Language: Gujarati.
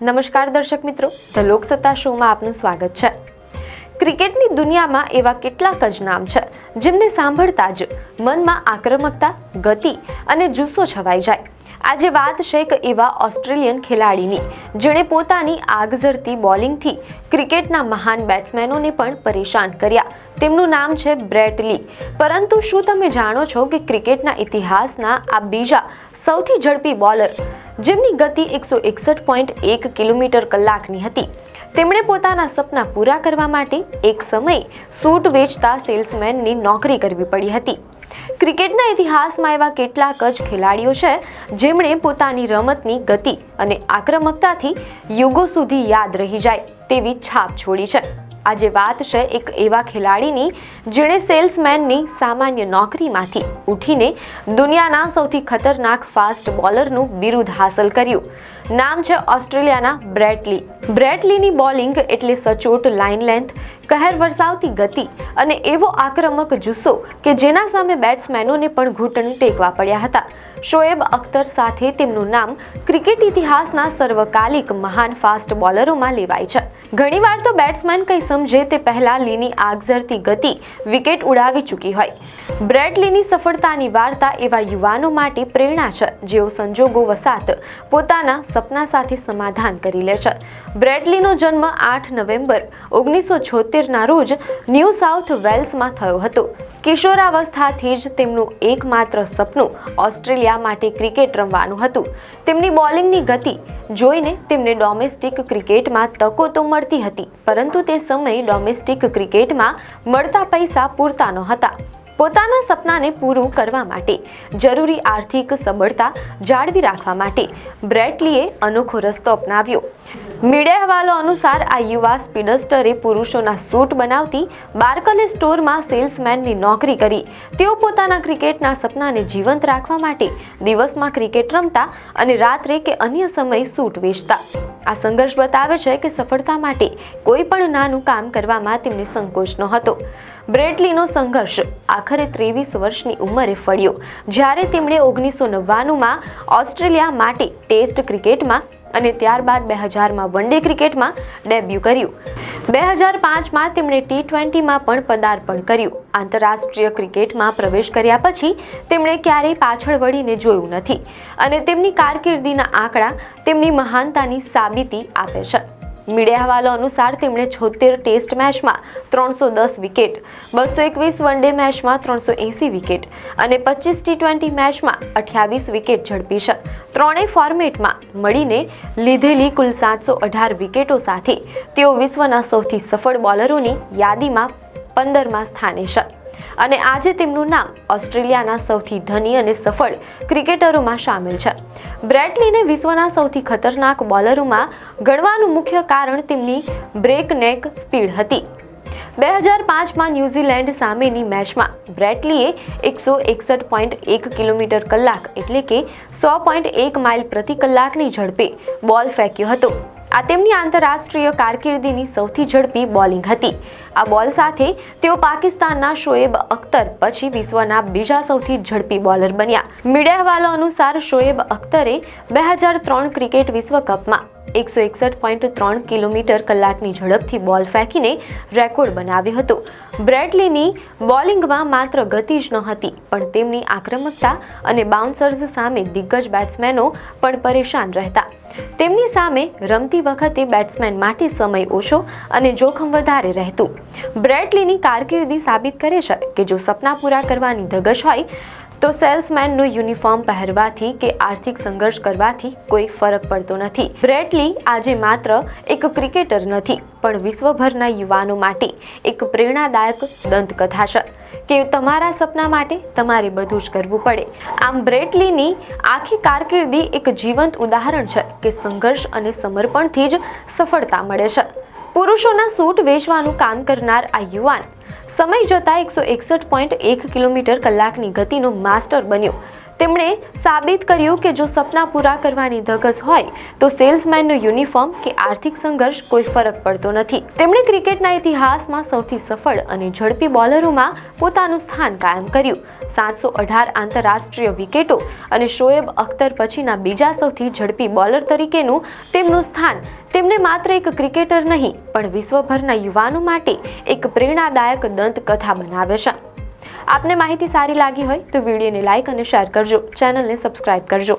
નમસ્કાર દર્શક મિત્રો, ધ લોકસત્તા શોમાં આપનું સ્વાગત છે। ક્રિકેટની દુનિયામાં એવા કેટલાક જ નામ છે જેમને સાંભળતા જ મનમાં આક્રમકતા, ગતિ અને જુસ્સો છવાઈ જાય। આજે વાત છે એક એવા ઓસ્ટ્રેલિયન ખેલાડીની જેણે પોતાની આગઝરતી બોલિંગથી ક્રિકેટના મહાન બેટ્સમેનોને પણ પરેશાન કર્યા। તેમનું નામ છે બ્રેટ લી। પરંતુ શું તમે જાણો છો કે ક્રિકેટના ઇતિહાસના આ બીજા સૌથી ઝડપી બોલર, જેમની ગતિ 161.1 કિલોમીટર કલાકની હતી, તેમણે પોતાના સપના પૂરા કરવા માટે એક સમયે સૂટ વેચતા સેલ્સમેનની નોકરી કરવી પડી હતી। ક્રિકેટના ઇતિહાસમાં એવા કેટલાક જ ખેલાડીઓ છે જેમણે પોતાની રમતની ગતિ અને આક્રમકતાથી યુગો સુધી યાદ રહી જાય તેવી છાપ છોડી છે। આજે વાત છે એક એવા ખેલાડીની જેણે સેલ્સમેનની સામાન્ય નોકરીમાંથી ઉઠીને દુનિયાના સૌથી ખતરનાક ફાસ્ટ બોલરનું બિરુદ હાંસલ કર્યું। નામ છે ઓસ્ટ્રેલિયાના બ્રેટ લી। બ્રેટ લીની બોલિંગ એટલે સચોટ લાઇન લેન્થ, કહેર વરસાવતી ગતિ અને એવો આક્રમક જુસ્સો કે જેના સામે બેટ્સમેનોને પણ ઘૂંટણ ટેકવા પડ્યા હતા। શોએબ અખ્તર સાથે તેમનું નામ ક્રિકેટ ઇતિહાસના સર્વકાલિક મહાન ફાસ્ટ બોલરોમાં લેવાય છે। ઘણીવાર તો બેટ્સમેન કંઈ સમજે તે પહેલા લીની આગઝરતી ગતિ વિકેટ ઉડાવી ચૂકી હોય। બ્રેટ લીની સફળતાની વાર્તા એવા યુવાનો માટે પ્રેરણા છે જેઓ સંજોગો વસાત પોતાના સપના સાથે સમાધાન કરી લે છે। બ્રેટ લીનો જન્મ 8 નવેમ્બર 1976ના રોજ ન્યૂ સાઉથ વેલ્સમાં થયો હતો। કિશોરાવસ્થાથી જ તેમનું એકમાત્ર સપનું ઓસ્ટ્રેલિયા માટે ક્રિકેટ રમવાનું હતું। તેમની બોલિંગની ગતિ જોઈને તેમને ડોમેસ્ટિક ક્રિકેટમાં તકો તો મળતી હતી, પરંતુ તે સમયે ડોમેસ્ટિક ક્રિકેટમાં મળતા પૈસા પૂરતા નહોતા। પોતાના સપનાને પૂરું કરવા માટે જરૂરી આર્થિક સબળતા જાળવી રાખવા માટે બ્રેટ લીએ અનોખો રસ્તો અપનાવ્યો। મીડિયા અહેવાલો અનુસાર આ યુવા સ્પીડસ્ટરે પુરુષોના સૂટ બનાવતી બાર્કલે સ્ટોરમાં સેલ્સમેનની નોકરી કરી। તેઓ પોતાના ક્રિકેટના સપનાને જીવંત રાખવા માટે દિવસમાં ક્રિકેટ રમતા અને રાત્રે કે અન્ય સમયે સૂટ વેચતા। આ સંઘર્ષ બતાવે છે કે સફળતા માટે કોઈ પણ નાનું કામ કરવામાં તેમને સંકોચ નહોતો। બ્રેટ લીનો સંઘર્ષ આખરે 23 વર્ષની ઉંમરે ફળ્યો જ્યારે તેમણે 1999માં ઓસ્ટ્રેલિયા માટે ટેસ્ટ ક્રિકેટમાં અને ત્યારબાદ 2000માં વન ડે ક્રિકેટમાં ડેબ્યુ કર્યું। 2005માં તેમણે T20માં પણ પદાર્પણ કર્યું। આંતરરાષ્ટ્રીય ક્રિકેટમાં પ્રવેશ કર્યા પછી તેમણે ક્યારેય પાછળ વળીને જોયું નથી અને તેમની કારકિર્દીના આંકડા તેમની મહાનતાની સાબિતી આપે છે। મીડિયા અહેવાલો અનુસાર તેમણે 76 ટેસ્ટ મેચમાં 310 વિકેટ, 221 વન ડે મેચમાં 380 વિકેટ અને 25 T20 મેચમાં 28 વિકેટ ઝડપી છે। ત્રણેય ફોર્મેટમાં મળીને લીધેલી કુલ 718 વિકેટો સાથે તેઓ વિશ્વના સૌથી સફળ બોલરોની યાદીમાં 15મા સ્થાને છે અને આજે તેમનું નામ ઓસ્ટ્રેલિયાના સૌથી ધની અને સફળ ક્રિકેટરોમાં સામેલ છે। બ્રેટ લીને વિશ્વના સૌથી ખતરનાક બોલરોમાં ગણવાનું મુખ્ય કારણ તેમની બ્રેકનેક સ્પીડ હતી। 2005માં ન્યૂઝીલેન્ડ સામેની મેચમાં બ્રેટ લીએ 161.1 કિલોમીટર કલાક એટલે કે 100.1 માઇલ પ્રતિ કલાકની ઝડપે બોલ ફેંક્યો હતો। આ તેમની આંતરરાષ્ટ્રીય કારકિર્દીની સૌથી ઝડપી બોલિંગ હતી। આ બોલ સાથે તેઓ પાકિસ્તાનના શોએબ અખ્તર પછી વિશ્વના બીજા સૌથી ઝડપી બોલર બન્યા। મીડિયા અહેવાલો અનુસાર શોએબ અખ્તરે 2003 ક્રિકેટ વિશ્વકપમાં 161.3 કિલોમીટર કલાકની ઝડપથી બોલ ફેંકીને રેકોર્ડ બનાવ્યો હતો। બ્રેટ લીની બોલિંગમાં માત્ર ગતિ જ નહોતી, પણ તેમની આક્રમકતા અને બાઉન્સર્સ સામે દિગ્ગજ બેટ્સમેનો પણ પરેશાન રહેતા। તેમની સામે રમતી વખતે બેટ્સમેન માટે સમય ઓછો અને જોખમ વધારે રહેતું। બ્રેટ લીની કારકિર્દી સાબિત કરે છે કે જો સપના પૂરા કરવાની ધગશ હોય તો સેલ્સમેનનો યુનિફોર્મ પહેરવાથી કે આર્થિક સંઘર્ષ કરવાથી કોઈ ફરક પડતો નથી। બ્રેટ લી આજે માત્ર એક ક્રિકેટર નથી, પણ વિશ્વભરના યુવાનો માટે એક પ્રેરણાદાયક દંતકથા છે કે તમારા સપના માટે તમારે બધું જ કરવું પડે। આમ બ્રેટ લીની આખી કારકિર્દી એક જીવંત ઉદાહરણ છે કે સંઘર્ષ અને સમર્પણથી જ સફળતા મળે છે। પુરુષોના સૂટ વેચવાનું કામ કરનાર આ યુવાન સમય જતાં 161.1 કિલોમીટર કલાકની ગતિનો માસ્ટર બન્યો। તેમણે સાબિત કર્યું કે જો સપના પૂરા કરવાની ધગશ હોય તો સેલ્સમેનનું યુનિફોર્મ કે આર્થિક સંઘર્ષ કોઈ ફરક પડતો નથી. તેમણે ક્રિકેટના ઇતિહાસમાં સૌથી સફળ અને ઝડપી બોલરોમાં પોતાનું સ્થાન કાયમ કર્યું. 718 આંતરરાષ્ટ્રીય વિકેટો અને શોએબ અખ્તર પછીના બીજા સૌથી ઝડપી બોલર તરીકેનું તેમનું સ્થાન તેમને માત્ર એક ક્રિકેટર નહીં પણ વિશ્વભરના યુવાનો માટે એક પ્રેરણાદાયક દંતકથા બનાવે છે. આપને માહિતી સારી લાગી હોય તો વિડીયોને લાઇક અને શેર કરજો, ચેનલને સબસ્ક્રાઇબ કરજો.